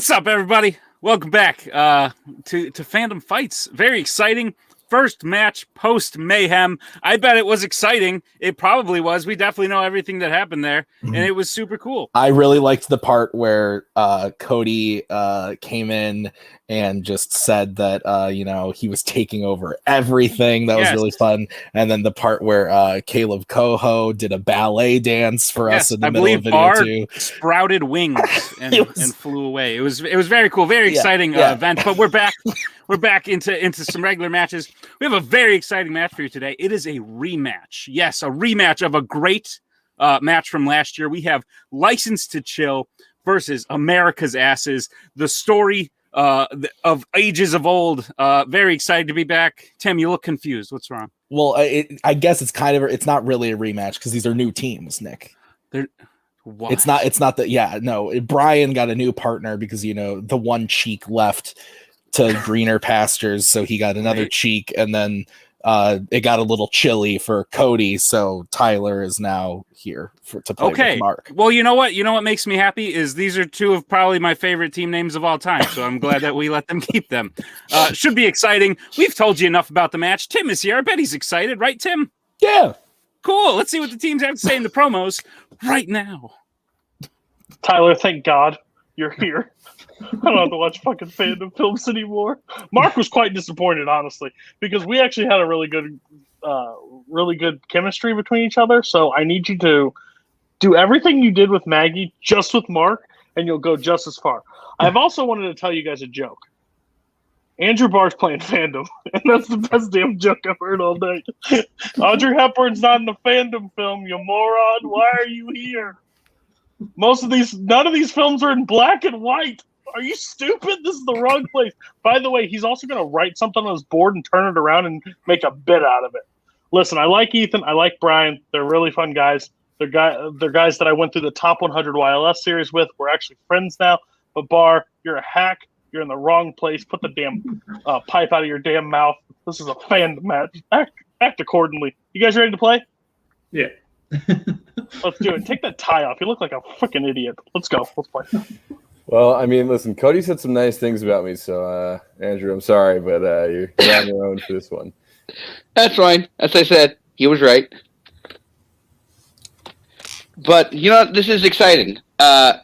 What's up, everybody? Welcome back to Fandom Fights. Very exciting. First match post Mayhem. I bet it was exciting. It probably was. We definitely know everything that happened there, and it was super cool. I really liked the part where Cody came in and just said that he was taking over everything. That was really fun. And then the part where Kaleb Koho did a ballet dance for us in the middle of the video too. Sprouted wings and flew away. It was very cool, very exciting event. But we're back. We're back into some regular matches. We have a very exciting match for you today. It is a rematch. Yes, a rematch of a great match from last year. We have License to Chill versus America's Asses. The story of ages of old. Very excited to be back. Tim, you look confused. What's wrong? Well, I guess it's not really a rematch because these are new teams, Nick. What? It's not that. Yeah, no. Brian got a new partner because the one cheek left to greener pastures, so he got another cheek, and then it got a little chilly for Cody, so Tyler is now here to play with Mark. Well, you know what makes me happy is these are two of probably my favorite team names of all time, so I'm glad that we let them keep them. Should be exciting. We've told you enough about the match. Tim is here. I bet he's excited, right, Tim? Yeah. Cool. Let's see what the teams have to say in the promos right now. Tyler, thank God you're here. I don't have to watch fucking fandom films anymore. Mark was quite disappointed, honestly, because we actually had a really good chemistry between each other. So I need you to do everything you did with Maggie, just with Mark, and you'll go just as far. I've also wanted to tell you guys a joke. Andrew Barr's playing Fandom, and that's the best damn joke I've heard all night. Audrey Hepburn's not in the Fandom film, you moron. Why are you here? None of these films are in black and white. Are you stupid? This is the wrong place. By the way, he's also going to write something on his board and turn it around and make a bit out of it. Listen, I like Ethan. I like Brian. They're really fun guys. They're guys that I went through the Top 100 YLS series with. We're actually friends now. But Bar, you're a hack. You're in the wrong place. Put the damn pipe out of your damn mouth. This is a fan match. Act accordingly. You guys ready to play? Yeah. Let's do it. Take that tie off. You look like a freaking idiot. Let's go. Let's play. Well, I mean, listen, Cody said some nice things about me, so, Andrew, I'm sorry, but you're on your own for this one. That's fine. As I said, he was right. But, this is exciting. Brian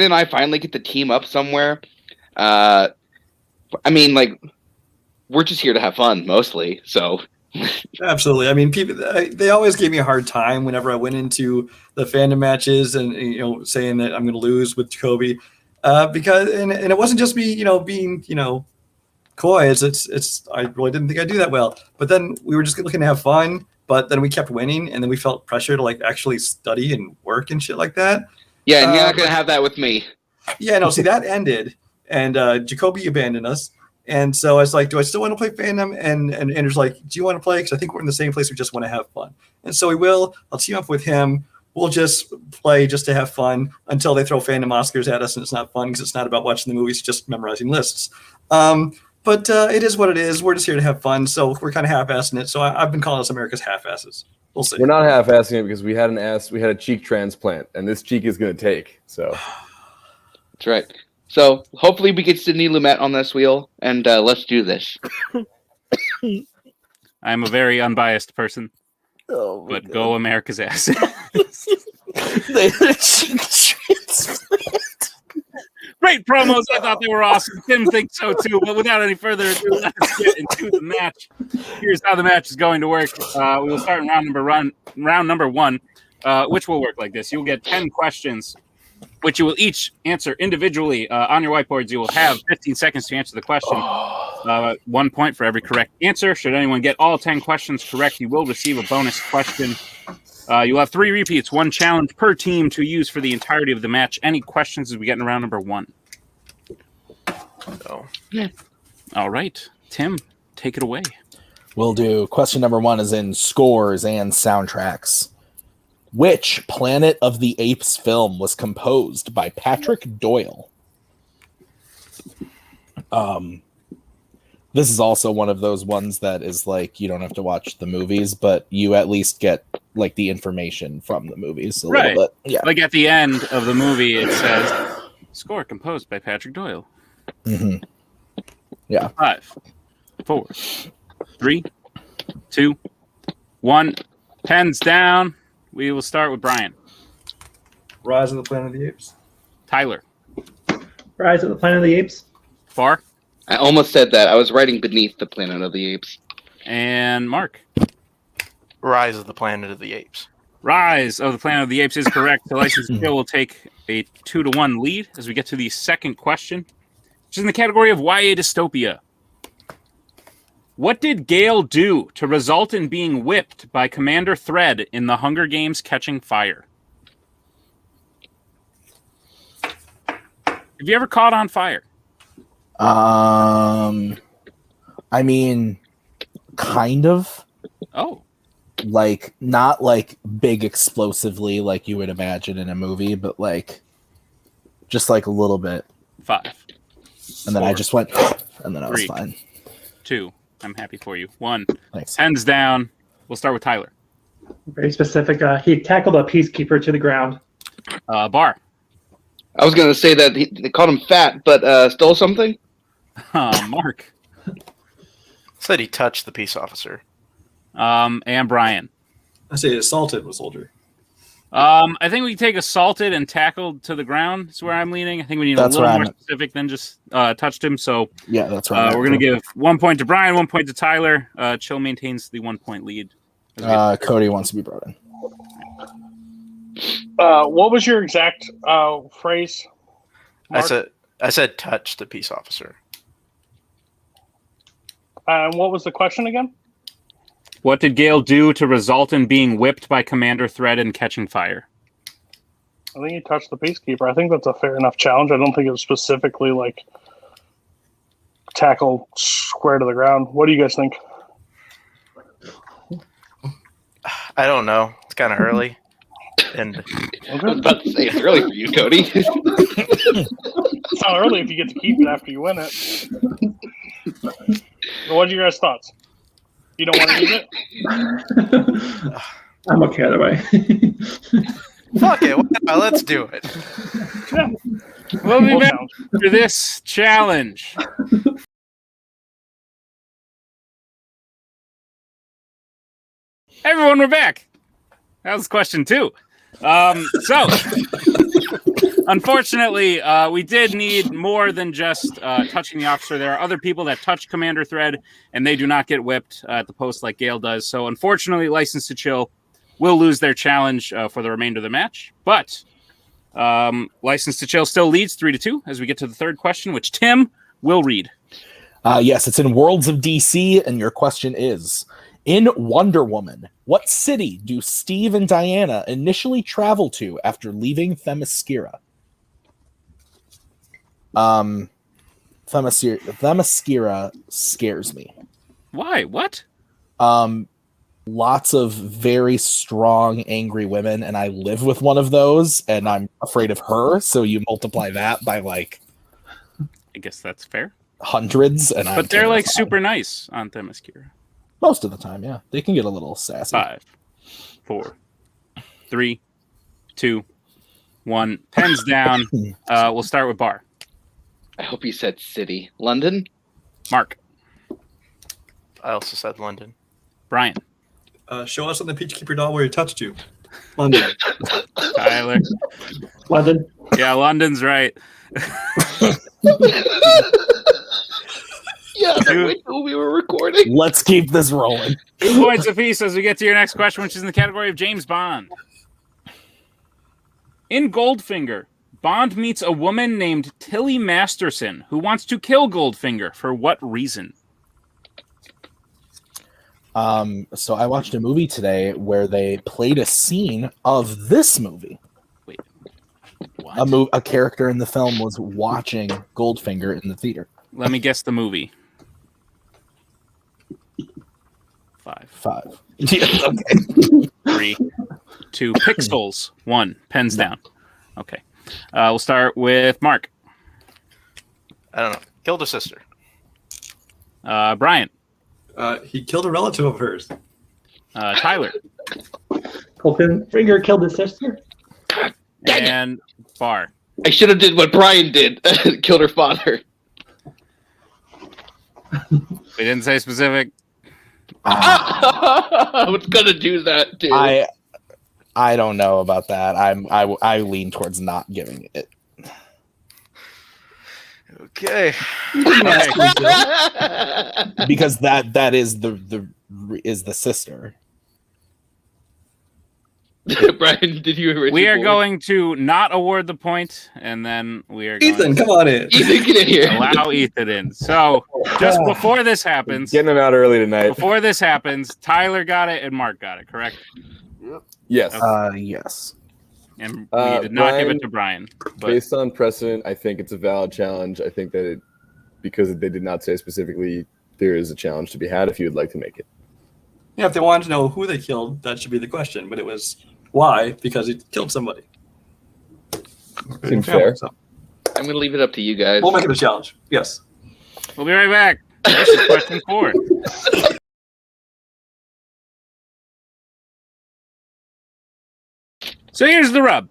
and I finally get to team up somewhere. We're just here to have fun, mostly, so... Absolutely. I mean, people they always gave me a hard time whenever I went into the fandom matches and saying that I'm going to lose with Jacoby, because it wasn't just me being coy. It's I really didn't think I'd do that well. But then we were just looking to have fun. But then we kept winning, and then we felt pressure to actually study and work and shit like that. Yeah, and you're not going to have that with me. Yeah, no. See, that ended, and Jacoby abandoned us. And so I was like, do I still want to play Fandom? And Andrew's like, do you want to play? Because I think we're in the same place. We just want to have fun. And so we will. I'll team up with him. We'll just play just to have fun until they throw Fandom Oscars at us. And it's not fun because it's not about watching the movies, just memorizing lists. But it is what it is. We're just here to have fun. So we're kind of half-assing it. So I've been calling us America's half-asses. We'll see. We're not half-assing it because we had a cheek transplant, and this cheek is going to take. So that's right. So hopefully we get Sydney Lumet on this wheel, and let's do this. I'm a very unbiased person, but go America's Ass. Great promos. I thought they were awesome. Tim thinks so too. But without any further ado, let's get into the match. Here's how the match is going to work. We will start in round number one, which will work like this. You'll get 10 questions, which you will each answer individually. On your whiteboards, you will have 15 seconds to answer the question. 1 point for every correct answer. Should anyone get all 10 questions correct, you will receive a bonus question. You'll have 3 repeats, 1 challenge per team to use for the entirety of the match. Any questions as we get in round number 1? No. Yeah. All right. Tim, take it away. We'll do. Question number 1 is in scores and soundtracks. Which Planet of the Apes film was composed by Patrick Doyle? This is also one of those ones that is you don't have to watch the movies, but you at least get the information from the movies a little bit. Yeah. At the end of the movie, it says Score composed by Patrick Doyle. Mm-hmm. Yeah. 5, 4, 3, 2, 1. Pens down. We will start with Brian. Rise of the Planet of the Apes. Tyler. Rise of the Planet of the Apes. Far. I almost said that. I was writing Beneath the Planet of the Apes. And Mark. Rise of the Planet of the Apes. Rise of the Planet of the Apes is correct. The Licensed to Kill will take a 2-1 lead as we get to the second question, which is in the category of YA dystopia. What did Gale do to result in being whipped by Commander Thread in the Hunger Games Catching Fire? Have you ever caught on fire? I mean, kind of. Oh. Like, not like big explosively like you would imagine in a movie, but like just like a little bit. 5. And then 4, I just went and then I was 3, fine. 2. I'm happy for you. 1. Thanks. Hands down. We'll start with Tyler. Very specific. He tackled a peacekeeper to the ground. Bar. I was going to say that they called him fat, but stole something? Mark. Said he touched the peace officer. And Brian. I say assaulted a soldier. I think we can take assaulted and tackled to the ground. Is where I'm leaning. I think we need That's a little where more I'm- specific than just touched him. So Yeah, that's right. we're going to give 1 point to Brian, 1 point to Tyler. Chill maintains the 1 point lead. Cody wants to be brought in. What was your exact phrase? Mark? I said touch the peace officer. And what was the question again? What did Gale do to result in being whipped by Commander Thread and catching fire? I think he touched the peacekeeper. I think that's a fair enough challenge. I don't think it was specifically like tackle square to the ground. What do you guys think? I don't know. It's kind of early. And I was about to say it's early for you, Cody. It's not early if you get to keep it after you win it. So what are your guys' thoughts? You don't want to use it? I'm okay either way. fuck it. Let's do it. Yeah. We'll be Cool back challenge. for this challenge. Everyone, we're back. That was question 2. So, unfortunately, we did need more than just touching the officer. There are other people that touch Commander Thread, and they do not get whipped at the post like Gale does. So, unfortunately, License to Chill will lose their challenge for the remainder of the match. But License to Chill still leads 3-2 as we get to the third question, which Tim will read. Yes, it's in Worlds of DC, and your question is: in Wonder Woman, what city do Steve and Diana initially travel to after leaving Themyscira? Themyscira scares me. Why? What? Lots of very strong, angry women, and I live with one of those, and I'm afraid of her. So you multiply that by like I guess that's fair. hundreds, and But they're like super nice on Themyscira. most of the time. Yeah, they can get a little sassy. 5, 4, 3, 2, 1. Pens down. We'll start with Bar. I hope you said city. London? Mark. I also said London. Brian. Show us on the Peachkeeper doll where you touched you. London. Tyler. London. Yeah, London's right. Yeah, that's who we were recording. Let's keep this rolling. 2 points apiece as we get to your next question, which is in the category of James Bond. In Goldfinger, Bond meets a woman named Tilly Masterson who wants to kill Goldfinger. For what reason? So I watched a movie today where they played a scene of this movie. Wait. What? A character in the film was watching Goldfinger in the theater. Let me guess the movie. 5. Yeah, okay. 3, 2. Pixels. 1. Pens down. Okay. We'll start with Mark. I don't know. Killed a sister. Brian. He killed a relative of hers. Tyler. Goldfinger killed his sister. And Bar. I should have did what Brian did. Killed her father. We didn't say specific. I was gonna do that too. I don't know about that. I lean towards not giving it. Okay. Because that is the sister. Brian, did you? We are going to not award the point, and then we are going Ethan, come on in. Ethan, get in here. allow Ethan in. So just before this happens, Getting him out early tonight. before this happens, Tyler got it and Mark got it, correct? Yes. Yes. And we did not give it to Brian. But Based on precedent, I think it's a valid challenge. I think that because they did not say specifically, there is a challenge to be had if you would like to make it. Yeah, if they wanted to know who they killed, that should be the question. But it was why? Because he killed somebody. Seems fair. So I'm gonna leave it up to you guys. we'll make it a challenge. Yes. we'll be right back. This is question 4. So here's the rub.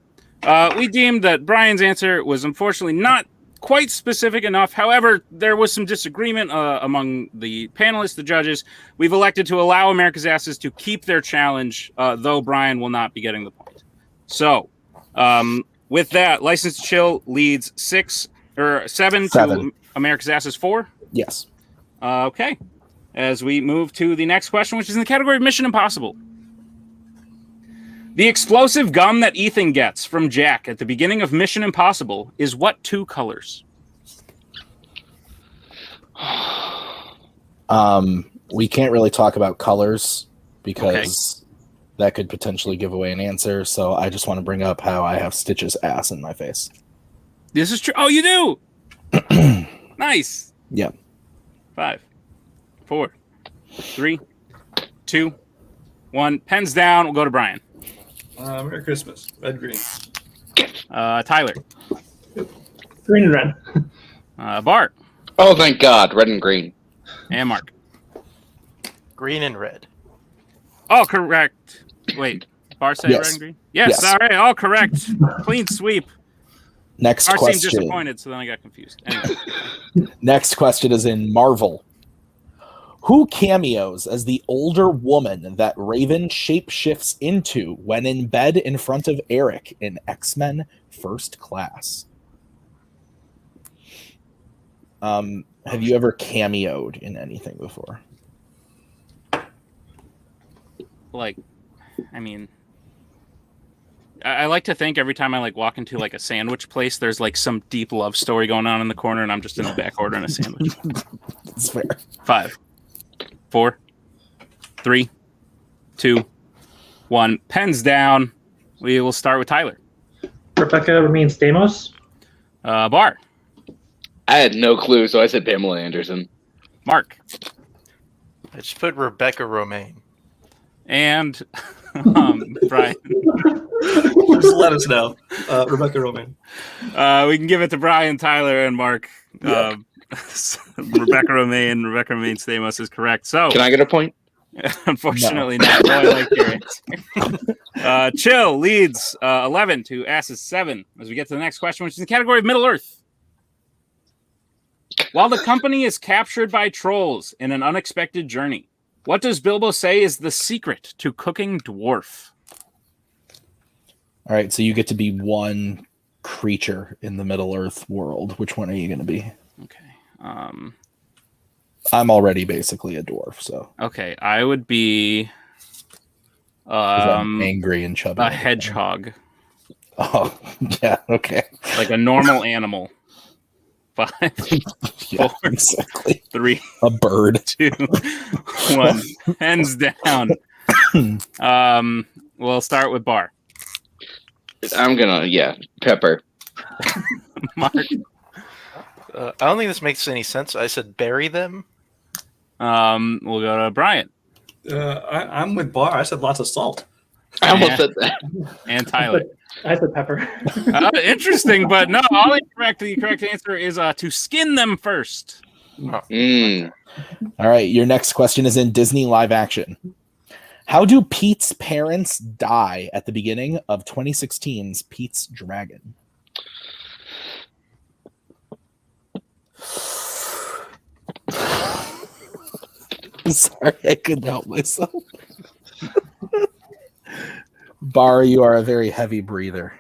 We deemed that Brian's answer was unfortunately not quite specific enough. However, there was some disagreement among the panelists, the judges. We've elected to allow America's Asses to keep their challenge, though Brian will not be getting the point. So, with that, License to Chill leads 7 to America's Asses 4. Yes. Okay. As we move to the next question, which is in the category of Mission Impossible. The explosive gum that Ethan gets from Jack at the beginning of Mission Impossible is what 2 colors? We can't really talk about colors because that could potentially give away an answer. So I just want to bring up how I have Stitch's ass in my face. This is true. Oh, you do? Nice. Yep. 5, 4, 3, 2, 1. Pens down. We'll go to Brian. Merry Christmas. Red, green. Tyler. Green and red. Bart. Oh, thank God, red and green. And Mark. Green and red. All correct. Wait. Bart said red and green? Yes. All right. All correct. Clean sweep. Next Bart question. seemed disappointed, so then I got confused. Anyway. Next question is in Marvel. Who cameos as the older woman that Raven shapeshifts into when in bed in front of Eric in X-Men First Class? Have you ever cameoed in anything before? Like, I mean, I like to think every time I walk into a sandwich place, there's some deep love story going on in the corner, and I'm just in the back ordering a sandwich. That's fair. 5, 4, 3, 2, 1. Pens down. We will start with Tyler. Rebecca remains Deimos. Bar. I had no clue, so I said Pamela Anderson. Mark. I just put Rebecca Romaine. And Brian. Just let us know. Rebecca Roman. We can give it to Brian, Tyler, and Mark. Rebecca Romaine Stamos is correct. So Can I get a point? Unfortunately not. No, I like your answer. Chill leads 11 to Asses 7 as we get to the next question, which is in the category of Middle Earth. While the company is captured by trolls in an unexpected journey, what does Bilbo say is the secret to cooking dwarf? All right, so you get to be one creature in the Middle Earth world. Which one are you going to be? Okay. I'm already basically a dwarf, so. Okay, I would be I'm angry and chubby. a hedgehog. Oh, yeah, okay. Like a normal animal. 5, Yeah, 4, exactly. 3, A bird. 2, 1. Hands down. We'll start with Bar. I'm gonna, pepper. Mark. I don't think this makes any sense. I said bury them. We'll go to Brian. I'm with Bar. I said lots of salt. I almost said that. And Tyler. I said pepper. Interesting, but no, all incorrect. The correct answer is to skin them first. Mm. All right, your next question is in Disney live action. How do Pete's parents die at the beginning of 2016's Pete's Dragon? I'm sorry, I couldn't help myself. Bar, you are a very heavy breather.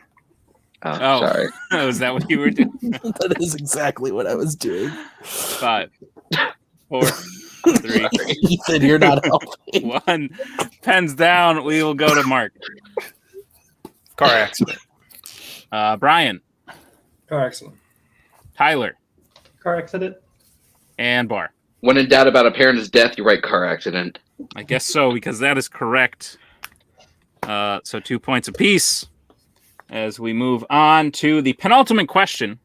Oh, Oh, sorry. is that what you were doing? That is exactly what I was doing. 5, 4, 3, Ethan, you're not helping. 1. Pens down. We will go to Mark. Car accident. Brian, Car accident. Tyler, Car accident. and Bar. When in doubt about a parent's death, you write car accident. I guess so, because that is correct. So 2 points apiece as we move on to the penultimate question,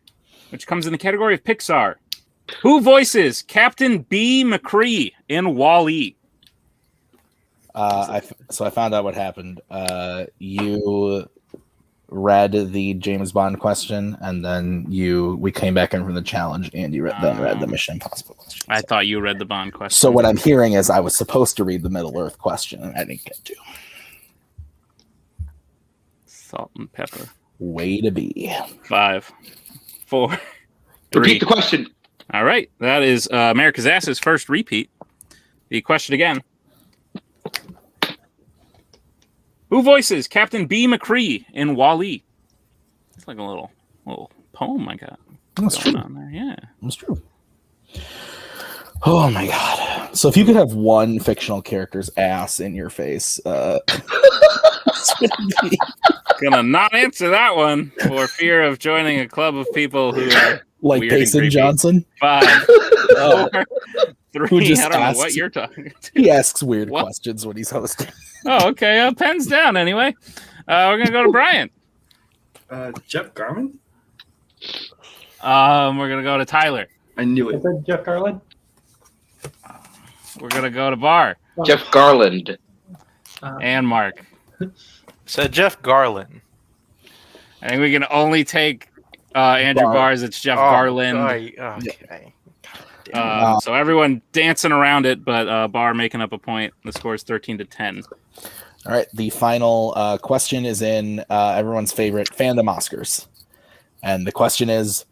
which comes in the category of Pixar. Who voices Captain B. McCree in Wall-E? I found out what happened. You read the James Bond question, and then we came back in from the challenge, and you read the Mission Impossible question. I thought you read the Bond question. So what I'm hearing is I was supposed to read the Middle Earth question, and I didn't get to. Salt and pepper. Way to be. 5, 4, 3. Repeat the question. All right. That is America's Ass's first repeat. The question again. Who voices Captain B. McCree in Wall-E? It's like a little poem I got. That's going true. on there. Yeah. That's true. Oh my god. So if you could have one fictional character's ass in your face, it's gonna be Gonna not answer that one for fear of joining a club of people who are like weird and Payson creepy. Johnson. 5, 4, 3. Who just I don't know asked- what you're talking to. He asks weird What? questions when he's hosting. Oh, okay. Pens down anyway. We're gonna go to Brian. Jeff Garman? We're gonna go to Tyler. I knew Is it. that Jeff Garland? We're gonna go to Bar Jeff Garland. and Mark. So Jeff Garland. I think we can only take Andrew Bar. Bars. It's Jeff Oh, Garland. okay. So everyone dancing around it, but Bar making up a point. The score is 13-10. All right, the final question is in everyone's favorite fandom Oscars. And the question is,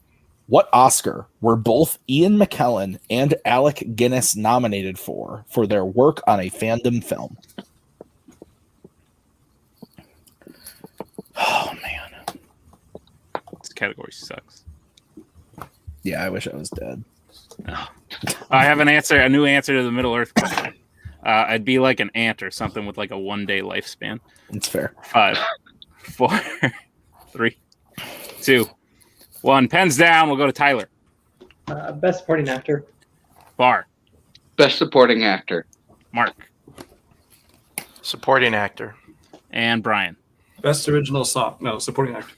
what Oscar were both Ian McKellen and Alec Guinness nominated for their work on a fandom film? Oh, man. This category sucks. Yeah, I wish I was dead. I have a new answer to the Middle Earth question. I'd be like an ant or something with like a 1-day lifespan. It's fair. 5, 4, 3, 2, 1. Pens down. We'll go to Tyler. Best supporting actor. Bar. Best supporting actor. Mark. Supporting actor. And Brian. Best original song. No, supporting actor.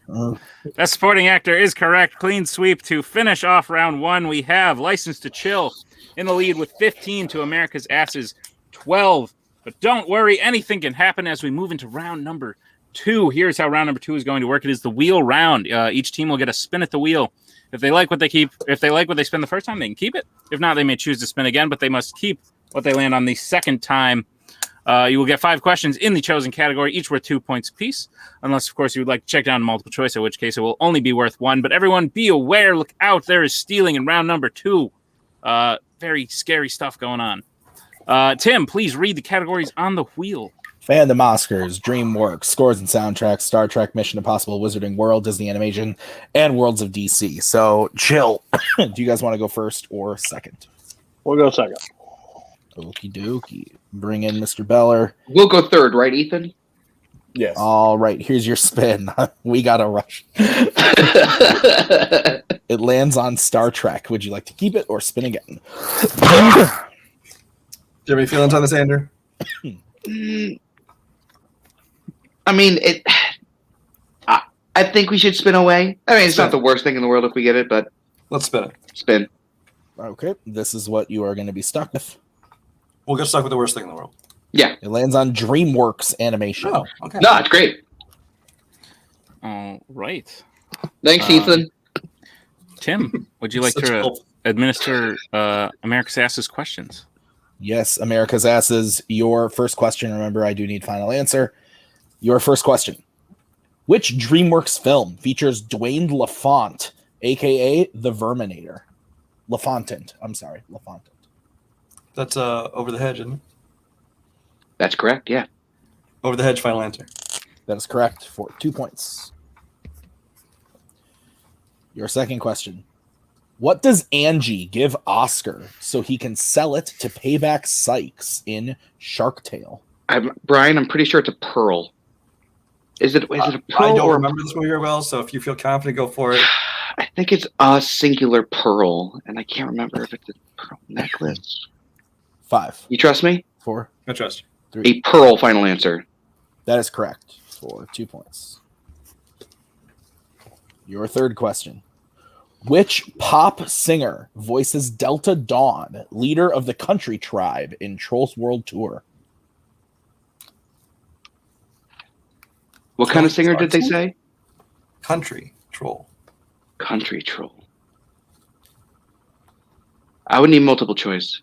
Best supporting actor is correct. Clean sweep to finish off round 1. We have License to Chill in the lead with 15 to America's Ass's 12. But don't worry, anything can happen as we move into round number 2. Here's how round number 2 is going to work. It is the wheel round. Each team will get a spin at the wheel. If they like what they keep, if they like what they spin the first time, they can keep it. If not, they may choose to spin again, but they must keep what they land on the second time. You will get 5 questions in the chosen category, each worth 2 points apiece. Unless, of course, you would like to check down multiple choice, in which case it will only be worth 1. But everyone be aware, look out, there is stealing in round number 2. Very scary stuff going on. Tim, please read the categories on the wheel. Fandom Oscars, DreamWorks, Scores and Soundtracks, Star Trek, Mission Impossible, Wizarding World, Disney Animation, and Worlds of DC. So, Chill. Do you guys want to go first or second? We'll go second. Okie dokie. Bring in Mr. Beller. We'll go third, right, Ethan? Yes. All right, here's your spin. We got to rush. It lands on Star Trek. Would you like to keep it or spin again? Do you have any feelings on this, Andrew? I mean, I think we should spin away. I mean, it's not the worst thing in the world if we get it, but Let's spin it. spin. Okay, this is what you are going to be stuck with. We'll get stuck with the worst thing in the world. Yeah. It lands on DreamWorks Animation. Oh, okay. No, it's great. All right. Thanks, Ethan. Tim, would you like Such to hope. administer America's Ass's questions? Yes, America's Asses. Your first question. Remember, I do need final answer. Your first question. Which DreamWorks film features Dwayne LaFont, a.k.a. the Verminator? LaFontant. I'm sorry, LaFontant. That's Over the Hedge, isn't it? That's correct. Yeah. Over the Hedge, final answer. That is correct for 2 points. Your second question. What does Angie give Oscar so he can sell it to pay back Sykes in Shark Tale? Brian, I'm pretty sure it's a pearl. Is it a pearl? I don't or remember this movie very well, so if you feel confident, go for it. I think it's a singular pearl, and I can't remember if it's a pearl necklace. 5, You trust me? 4, I trust you. 3. A pearl, final answer. That is correct for 2 points. Your third question. Which pop singer voices Delta Dawn, leader of the country tribe in Trolls World Tour? What kind of singer did they say? Country Troll. Country troll. I would need multiple choice.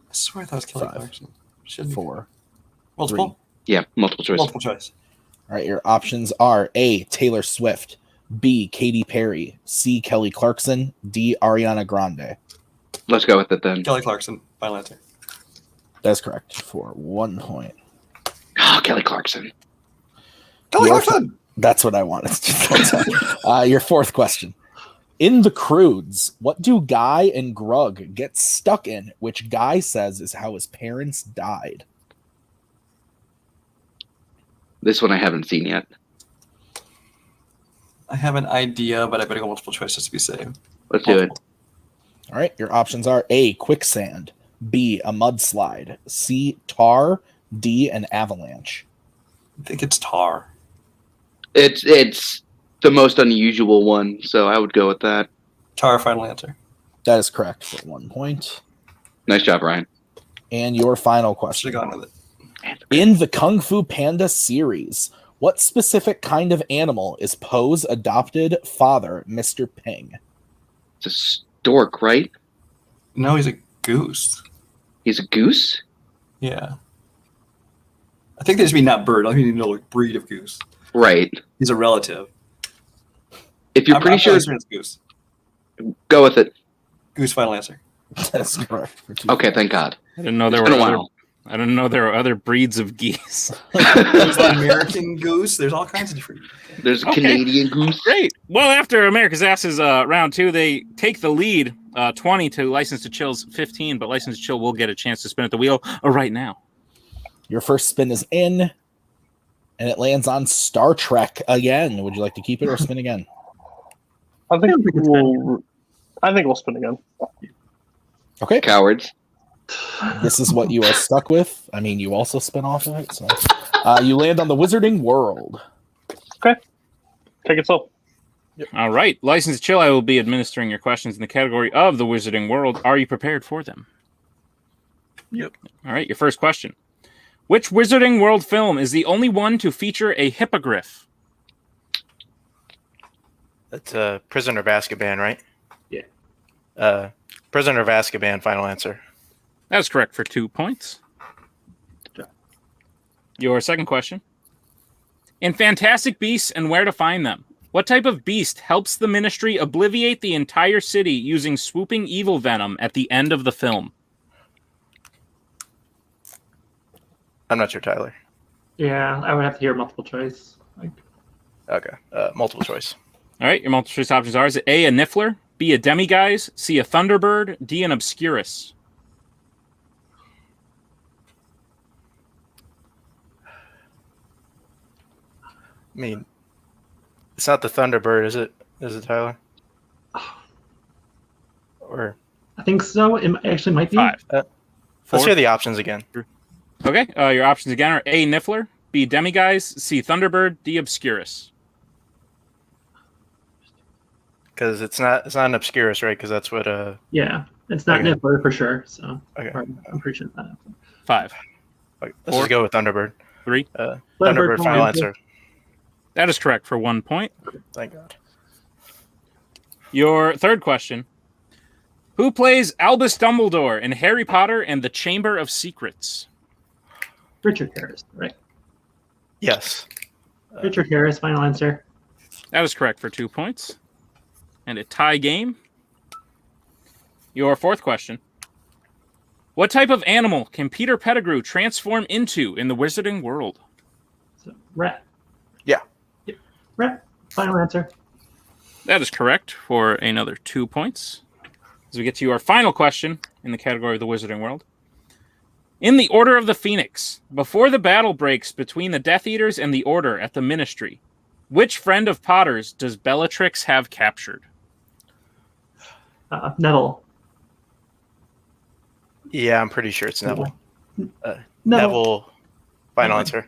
I swear I thought it was Kelly 5, Clarkson. Shouldn't be. 4. Multiple? Yeah, multiple choice. Multiple choice. All right, your options are A, Taylor Swift, B, Katy Perry, C, Kelly Clarkson, D, Ariana Grande. Let's go with it then. Kelly Clarkson, final answer. That's correct for 1 point. Oh, Kelly Clarkson. Kelly Your- Clarkson! That's what I wanted. Your fourth question. In The Croods, what do Guy and Grug get stuck in, which Guy says is how his parents died? This one I haven't seen yet. I have an idea, but I better go multiple choice just to be safe. Let's do it. All right, your options are A, quicksand, B, a mudslide, C, tar, D, an avalanche. I think it's Tar. It's the most unusual one, so I would go with that. Tar, final answer. That is correct for 1 point. Nice job, Ryan. And your final Should question. have gone with it. In the Kung Fu Panda series, what specific kind of animal is Poe's adopted father, Mr. Ping? It's a stork, right? No, he's a goose. He's a goose? Yeah. I think they just mean not bird. I don't even know like breed of goose. Right. He's a relative. If you're pretty sure, it's goose. go with it. Goose, final answer. That's correct. For 2 Okay, thank God. I didn't know there It's were been a other, while. I didn't know there were other breeds of geese. There's the American goose. There's all kinds of different. There's a Okay. Canadian goose. Great. Well, after America's Asses round 2, they take the lead 20 to License to Chill's 15, but License to Chill will get a chance to spin at the wheel right now. Your first spin is in, and it lands on Star Trek again. Would you like to keep it or spin again? I think we'll spin again. Okay. Cowards. This is what you are stuck with. I mean, you also spin off of it. So you land on the Wizarding World. Take it slow. All right. License to Chill, I will be administering your questions in the category of the Wizarding World. Are you prepared for them? Yep. All right. Your first question. Which Wizarding World film is the only one to feature a hippogriff? That's Prisoner of Azkaban, right? Yeah. Prisoner of Azkaban, final answer. That's correct for 2 points. Your second question. In Fantastic Beasts and Where to Find Them, what type of beast helps the Ministry obliviate the entire city using swooping evil venom at the end of the film? I'm not sure, Tyler. Yeah, I would have to hear multiple choice. Okay. Multiple choice. All right, your multiple choice options are: is it A, a Niffler, B, a Demiguise, C, a Thunderbird, D, an Obscurus? I mean, it's not the Thunderbird, is it? Is it, Tyler? Or I think so. It actually might be. 5. let's 4. hear the options again. Okay, your options again are A, Niffler, B, Demiguise, C, Thunderbird, D, Obscurus. Because it's not an Obscurus, right? Because that's what Yeah, it's not Okay. Niffler for sure. So Okay. I'm pretty sure that. 5. Let's 4. just go with Thunderbird. 3. Thunderbird, final answer. That is correct for 1 point. Thank God. Your third question. Who plays Albus Dumbledore in Harry Potter and the Chamber of Secrets? Richard Harris, right? Yes. Richard Harris, final answer. That is correct for 2 points. And a tie game. Your fourth question. What type of animal can Peter Pettigrew transform into in the wizarding world? So, rat. Yeah. Yep. Rat. Final answer. That is correct for another 2 points. As we get to our final question in the category of the wizarding world. In the Order of the Phoenix, before the battle breaks between the Death Eaters and the Order at the Ministry, which friend of Potter's does Bellatrix have captured? Neville. Yeah, I'm pretty sure it's Neville. Neville. Neville. Final answer.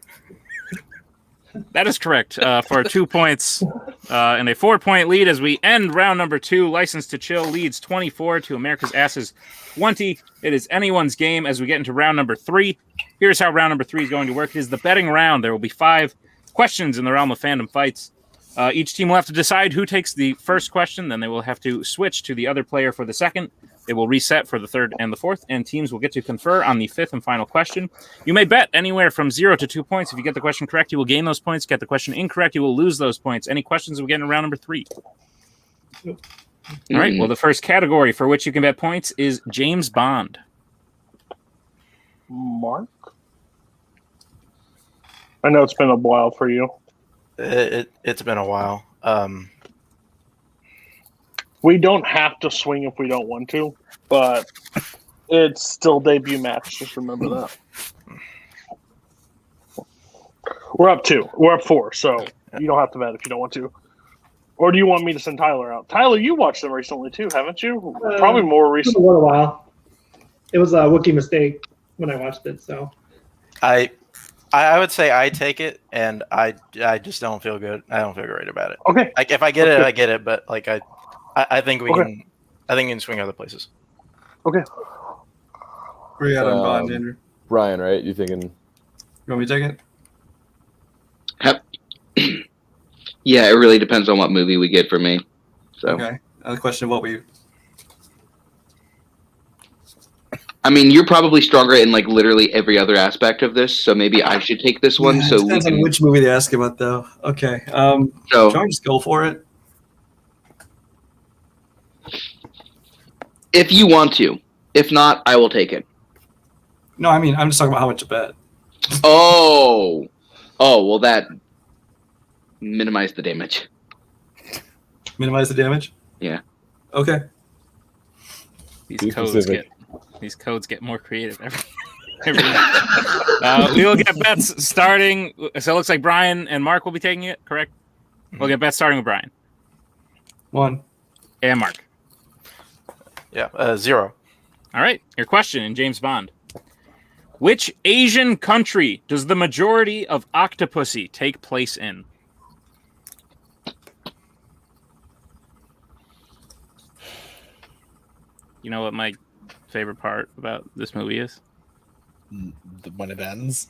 That is correct for 2 points and a 4-point lead as we end round number 2. License to Chill leads 24 to America's Asses 20. It is anyone's game as we get into round number 3. Here's how round number 3 is going to work. It is the betting round. There will be 5 questions in the realm of fandom fights. Each team will have to decide who takes the first question. Then they will have to switch to the other player for the second. They will reset for the third and the fourth, and teams will get to confer on the fifth and final question. You may bet anywhere from 0 to 2 points. If you get the question correct, you will gain those points. Get the question incorrect, you will lose those points. Any questions we get in round number 3? All right. Well, the first category for which you can bet points is James Bond. Mark? I know it's been a while for you. It's been a while. We don't have to swing if we don't want to, but it's still debut match. Just remember that. We're up 2. We're up 4, so you don't have to bet if you don't want to. Or do you want me to send Tyler out? Tyler, you watched them recently too, haven't you? Probably more recently. For a while. It was a Wookiee mistake when I watched it, so. I would say I take it, and I just don't feel good. I don't feel great about it. Okay. Like if I get it, I get it. But like I think we can. I think we can swing other places. Okay. Where you at on Bond, Andrew? Brian, right? You thinking? You want me to take it? Yeah, it really depends on what movie we get for me. So. Okay. Another question of what we. I mean, you're probably stronger in like literally every other aspect of this, so maybe I should take this one. Yeah, so depends on which movie they ask about, though. Okay. So shall I just go for it? if you want to, if not, I will take it. No, I mean I'm just talking about how much to bet. Oh, well, that minimize the damage. Minimize the damage. Yeah. Okay. These codes get more creative every night. We will get bets starting. So it looks like Brian and Mark will be taking it, correct? We'll get bets starting with Brian. 1. And Mark. Yeah, 0. All right. Your question in James Bond. Which Asian country does the majority of Octopussy take place in? You know what my favorite part about this movie is? When it ends.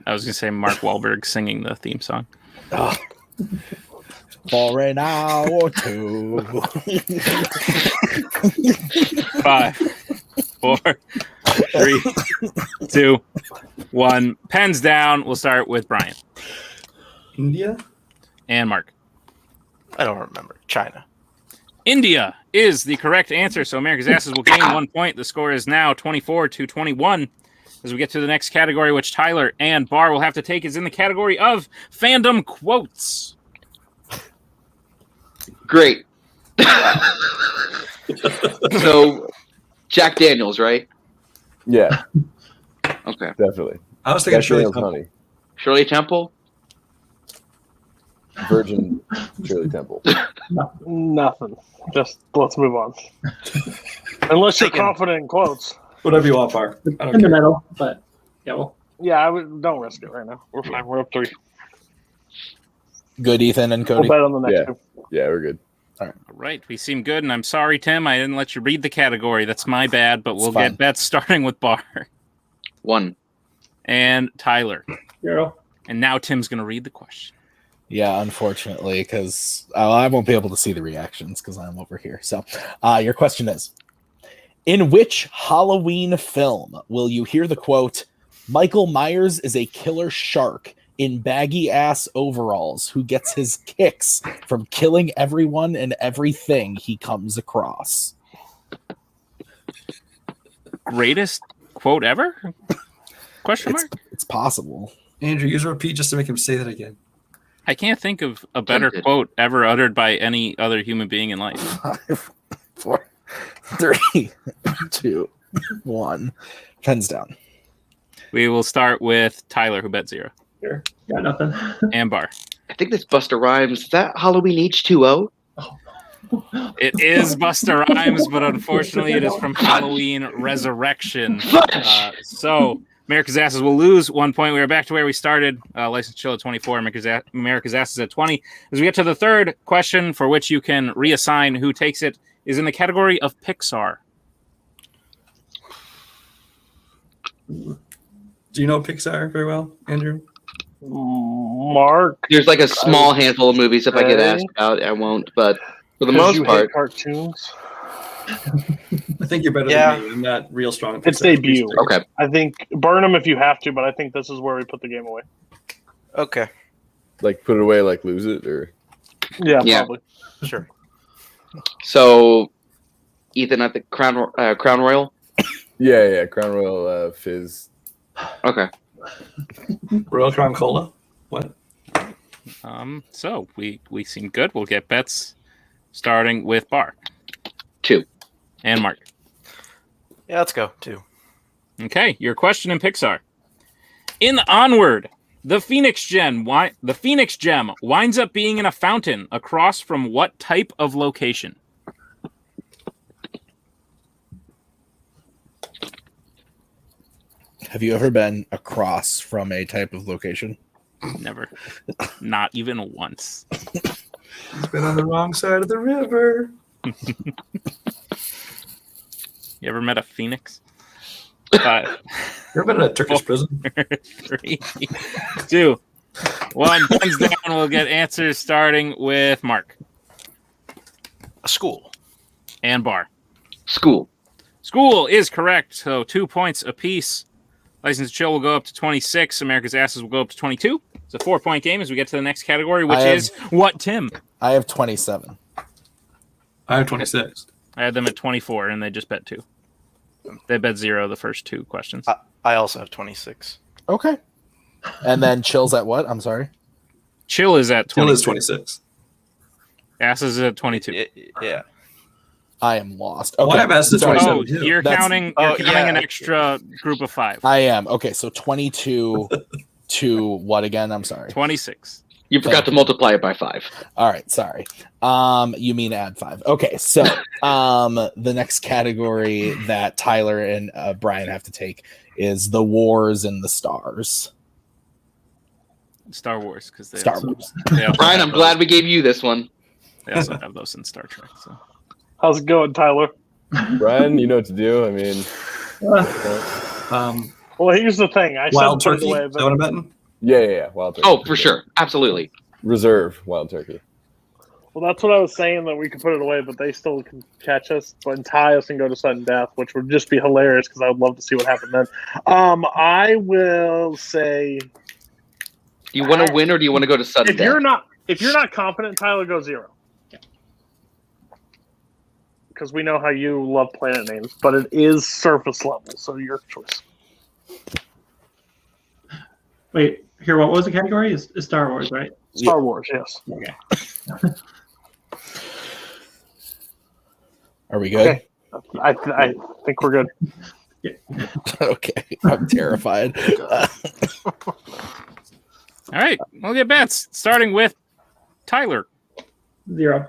I was going to say Mark Wahlberg singing the theme song. Oh. For an hour or 2. 5, 4, 3, 2, 1. Pens down. We'll start with Brian. India? And Mark. I don't remember. China. India is the correct answer, so America's Asses will gain 1 point. The score is now 24-21. As we get to the next category, which Tyler and Bar will have to take, is in the category of Fandom Quotes. Great. So, Jack Daniels, right? Yeah, Okay. definitely. I was thinking Jack Shirley Daniels Temple. honey. Shirley Temple? Virgin Shirley Temple. Nothing. Just let's move on. Unless you're confident in quotes. Whatever you want, Bar. I don't In the care. middle, but yeah, well. Yeah, I would. Don't risk it right now. We're fine. We're up 3. Good, Ethan and We'll Cody. bet on the next 2. Yeah, we're good. All right, we seem good, and I'm sorry, Tim, I didn't let you read the category. That's my bad, but we'll It's fine. get bets starting with Bar 1. and Tyler. 0. And now Tim's going to read the question. Yeah, unfortunately, because I won't be able to see the reactions because I'm over here. So your question is, in which Halloween film will you hear the quote, Michael Myers is a killer shark in baggy-ass overalls who gets his kicks from killing everyone and everything he comes across? Greatest quote ever? Question mark? It's possible. Andrew, use a repeat just to make him say that again. I can't think of a better quote ever uttered by any other human being in life. 5, 4, 3, 2, 1. Pens down. We will start with Tyler, who bet 0. Here, got nothing. And Bar. I think this Busta Rhymes. Is that Halloween H2O? It is Busta Rhymes, but unfortunately it is from Halloween Resurrection. So America's Asses will lose 1 point. We are back to where we started. License Chill at 24. America's Asses at 20. As we get to the third question, for which you can reassign who takes it, is in the category of Pixar. Do you know Pixar very well, Andrew? Mark. There's like a small handful of movies. If I get asked about, I won't. But for the most part, cartoons. I think you're better than me. I'm not real strong. At It's Pixar. debut. okay. I think burn them if you have to, but I think this is where we put the game away. Okay. Like put it away, like lose it, or Yeah, Yeah. probably. Sure. So, Ethan at the Crown Royal. yeah, Crown Royal Fizz. Okay. Royal Crown Cola. What? So we seem good. We'll get bets starting with Bar 2. and Mark. Yeah, let's go. 2. Okay, your question in Pixar. In Onward, the Phoenix Gem winds up being in a fountain across from what type of location? Have you ever been across from a type of location? Never. Not even once. He's been on the wrong side of the river. You ever met a phoenix? 5, You ever been in a Turkish prison? 3, 2, 1. Pens down. We'll get answers starting with Mark A school. and Bar. School. School is correct. So 2 points apiece. License Chill will go up to 26. America's Asses will go up to 22. It's a 4-point game as we get to the next category, which is what, Tim? I have 27. I have 26. I had them at 24, and they just bet 2. They bet 0 the first 2 questions. I also have 26. Okay. And then Chill's at what? I'm sorry. Chill is at 20. Still is 26. Asses is at 22. Yeah. I am lost. Well, Okay. I have asked the Sorry. 27 Oh, too. you're That's- counting an extra group of 5. I am. Okay, so 22 to what again? I'm sorry. 26. You forgot to multiply it by 5. All right, sorry. You mean add 5. Okay, so the next category that Tyler and Brian have to take is the Wars and the Stars. Star Wars, because Star Wars. Brian, I'm glad we gave you this one. They also have those in Star Trek. So. How's it going, Tyler? Brian, you know what to do. I mean, Well, here's the thing. I Wild said put it Turkey. away, Is that what I'm betting? yeah. Wild turkey. Oh, for sure. Absolutely. Reserve wild turkey. well, that's what I was saying, that we could put it away, but they still can catch us and tie us and go to sudden death, which would just be hilarious because I would love to see what happened then. I will say, Do you want to win or do you want to go to sudden if death? you're not confident, Tyler, go 0. Because we know how you love planet names, but it is surface level, so your choice. Wait, here, what was the category? Is Star Wars, right? Star Wars, yes. Okay. Are we good? Okay. I think we're good. Okay. I'm terrified. All right, we'll get bets starting with Tyler 0.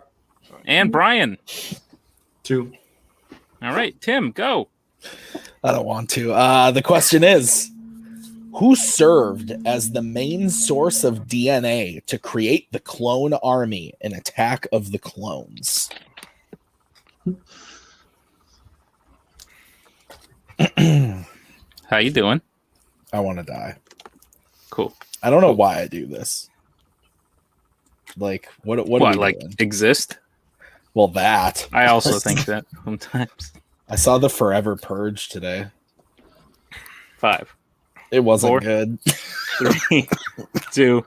and Brian. 2. All right, Tim, go. I don't want to. The question is, who served as the main source of DNA to create the clone army in Attack of the Clones? How you doing? I want to die. Cool. I don't know why I do this. Like, what are we like doing? exist? Well, that. I also think that sometimes. I saw the Forever Purge today. 5, It wasn't 4. good. 3, 2,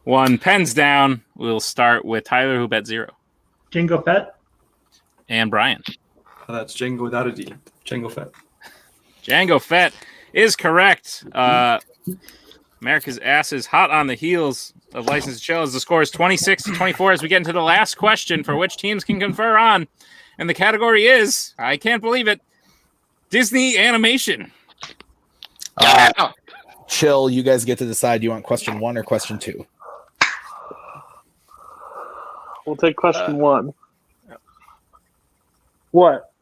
1. Pens down. We'll start with Tyler, who bet 0, Jingo Fett? and Brian. That's Django without a D. Django Fett. Django Fett is correct. America's Ass is hot on the heels of License to Chill as the score is 26-24 as we get into the last question for which teams can confer on. And the category is, I can't believe it, Disney animation. Chill, you guys get to decide. You want question 1 or question 2? We'll take question 1. What?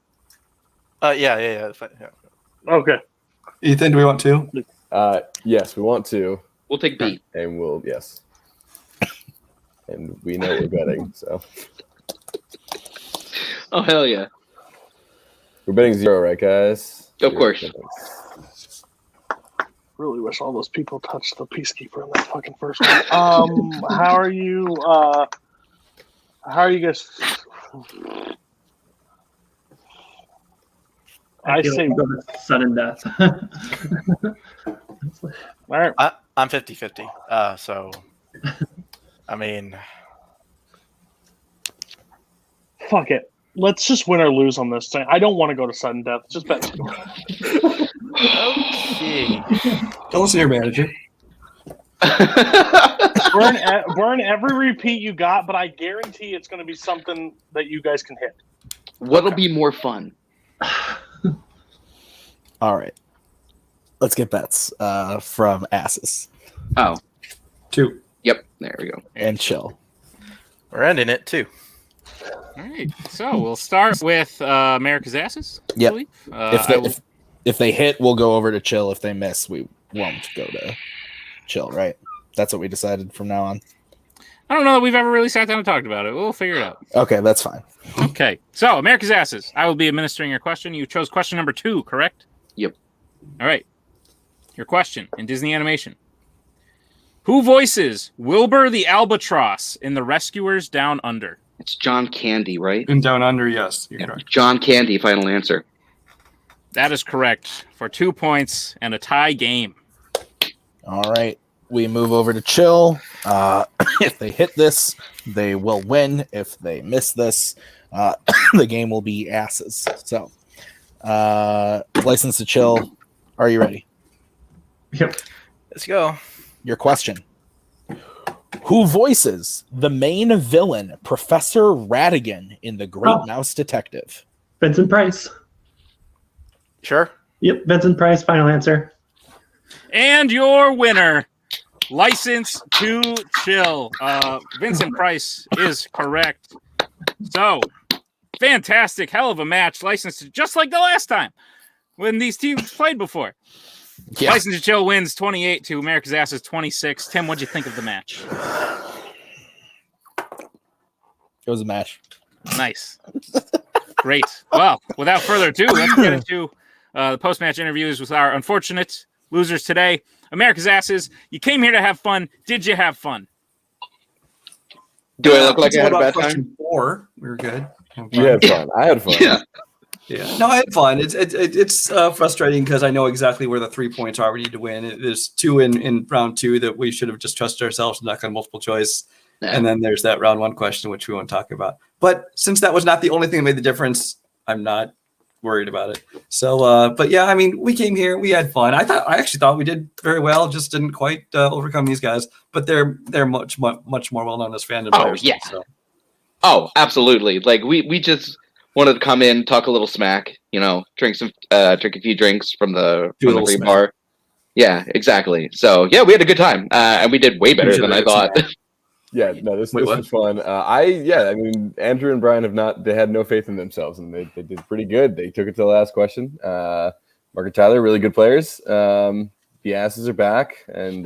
Yeah. Okay. Ethan, do we want 2? Yes, we want to. We'll take B. And yes. And we know what we're betting, so. Oh, hell yeah. We're betting 0, right, guys? Of course. Really wish all those people touched the Peacekeeper in that fucking first one. How are you guys? I feel say like we'll go with sudden death. all right. I'm 50-50. So, I mean, Fuck it. Let's just win or lose on this thing. I don't want to go to sudden death. Just bet 2. okay. Don't listen to your manager. burn every repeat you got, but I guarantee it's going to be something that you guys can hit. What'll be more fun? All right. Let's get bets from Asses. Oh. 2. Yep. There we go. And Chill. We're ending it too. All right, so we'll start with America's Asses. I Yep. believe. If they hit, we'll go over to Chill. If they miss, we won't go to Chill, right? That's what we decided from now on. I don't know that we've ever really sat down and talked about it. We'll figure it out. Okay, that's fine. Okay, so America's Asses. I will be administering your question. You chose question number 2, correct? Yep. All right. Your question in Disney animation. Who voices Wilbur the Albatross in The Rescuers Down Under? It's John Candy, right? In Down Under, yes. You're Yeah. correct. John Candy, final answer. That is correct for 2 points and a tie game. All right. We move over to Chill. If they hit this, they will win. If they miss this, the game will be Asses. So, License to Chill. Are you ready? Yep. Let's go. Your question. Who voices the main villain, Professor Ratigan, in The Great Mouse Detective? Vincent Price. Sure. Yep. Vincent Price, final answer. And your winner, License to Chill. Vincent Price is correct. So, fantastic. Hell of a match. License to, just like the last time when these teams played before. Yeah. License to Chill wins 28 to America's Asses 26. Tim, what'd you think of the match? It was a match. Nice. Great. Well, without further ado, let's get into the post-match interviews with our unfortunate losers today. America's Asses, you came here to have fun. Did you have fun? Do I look like I had a bad question time? 4. We were good. You had fun. I had fun. Yeah. Yeah, no, I had fun. It's frustrating because I know exactly where the 3 points are we need to win. There's 2 in round 2 that we should have just trusted ourselves and not on multiple choice. Yeah. And then there's that round 1 question, which we won't talk about. But since that was not the only thing that made the difference, I'm not worried about it. So, but yeah, I mean, we came here, we had fun. I actually thought we did very well, just didn't quite overcome these guys. But they're much more well known as fandom players. Yeah. So. Oh, absolutely. Like we just wanted to come in, talk a little smack, drink a few drinks from the free bar. Yeah, exactly. So yeah, we had a good time, and we did way better than I thought. Yeah, no, this was fun. I mean, Andrew and Brian they had no faith in themselves, and they did pretty good. They took it to the last question. Mark and Tyler, really good players. The Asses are back, and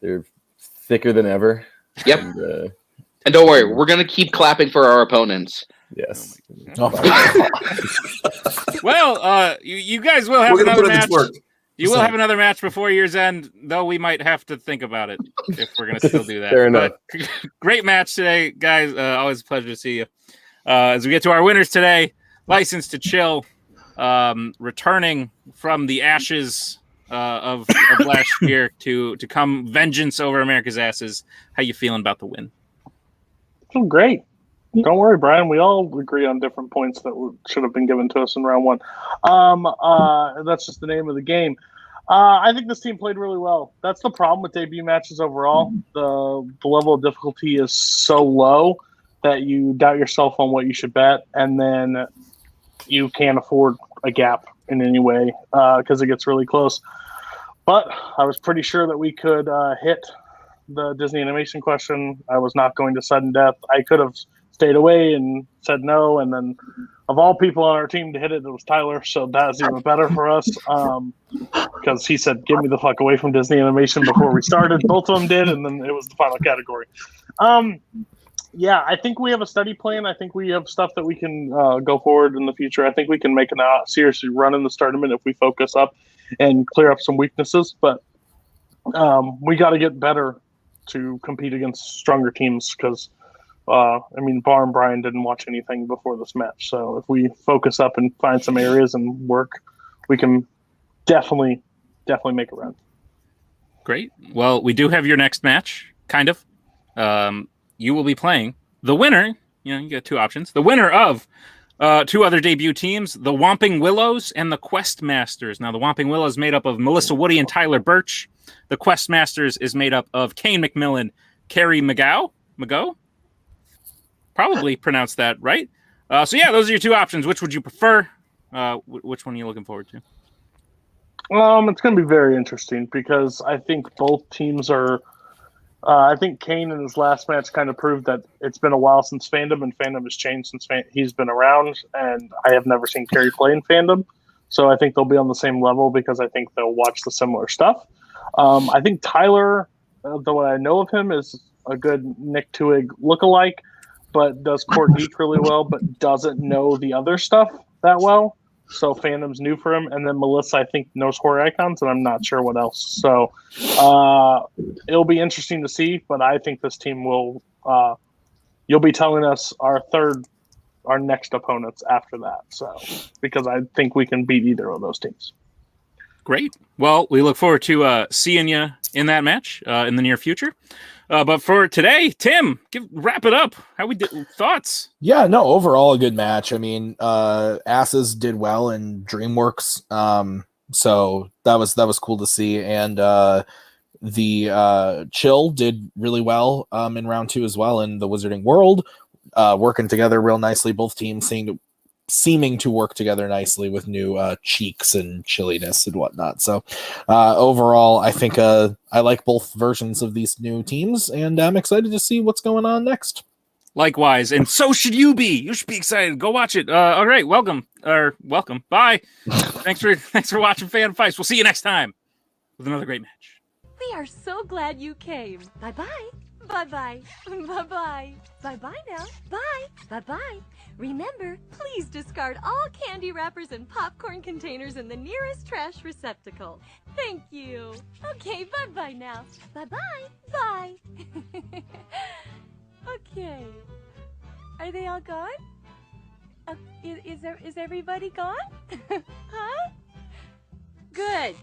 they're thicker than ever. Yep. And don't worry, we're gonna keep clapping for our opponents. Yes. Well, you guys will have another match. You will So- have another match before year's end, though we might have to think about it if we're going to still do that. Fair enough. But great match today, guys. Always a pleasure to see you. As we get to our winners today, License to Chill, returning from the ashes of last year to come vengeance over America's Asses. How you feeling about the win? I feel great. Don't worry, Brian. We all agree on different points that should have been given to us in round one. That's just the name of the game. I think this team played really well. That's the problem with debut matches overall. The level of difficulty is so low that you doubt yourself on what you should bet, and then you can't afford a gap in any way because it gets really close. But I was pretty sure that we could hit the Disney animation question. I was not going to sudden death. I could have stayed away and said no, and then of all people on our team to hit it, it was Tyler, so that's even better for us because he said, get me the fuck away from Disney animation before we started. Both of them did, and then it was the final category. Yeah, I think we have a study plan. I think we have stuff that we can go forward in the future. I think we can make a seriously run in this tournament if we focus up and clear up some weaknesses, but we got to get better to compete against stronger teams because Bar and Brian didn't watch anything before this match. So if we focus up and find some areas and work, we can definitely make a run. Great. Well, we do have your next match, kind of. You will be playing the winner. You get two options. The winner of two other debut teams, the Whomping Willows and the Quest Masters. Now, the Whomping Willows is made up of Melissa Woody and Tyler Birch. The Quest Masters is made up of Kane McMillan, Carrie Mago? Probably pronounced that right. So yeah, those are your two options. Which would you prefer? Which one are you looking forward to? It's going to be very interesting because I think both teams are. I think Kane in his last match kind of proved that it's been a while since Fandom, and Fandom has changed since he's been around. And I have never seen Carrie play in Fandom, so I think they'll be on the same level because I think they'll watch the similar stuff. I think Tyler, the way I know of him, is a good Nick Twig lookalike, but does Court Geek really well, but doesn't know the other stuff that well. So Fandom's new for him. And then Melissa, I think, knows horror icons, and I'm not sure what else. So it'll be interesting to see, but I think this team will you'll be telling us our next opponents after that. So because I think we can beat either of those teams. Great. Well, we look forward to seeing you in that match in the near future. But for today, Tim, wrap it up. How we did, thoughts? Yeah, no, overall a good match. I mean, Asses did well in DreamWorks, so that was cool to see, and the Chill did really well in round 2 as well in the Wizarding World, working together real nicely. Both teams seeming to work together nicely with new cheeks and chilliness and whatnot. So overall, I think I like both versions of these new teams, and I'm excited to see what's going on next. Likewise, and so should you be. You should be excited. Go watch it. All right, welcome. Bye. thanks for watching Fan Fights. We'll see you next time with another great match. We are so glad you came. Bye-bye. Bye-bye. Bye-bye. Bye-bye now. Bye. Bye-bye. Remember, please discard all candy wrappers and popcorn containers in the nearest trash receptacle. Thank you. Okay, bye-bye now. Bye-bye. Bye. Okay. Are they all gone? Is everybody gone? Huh? Good.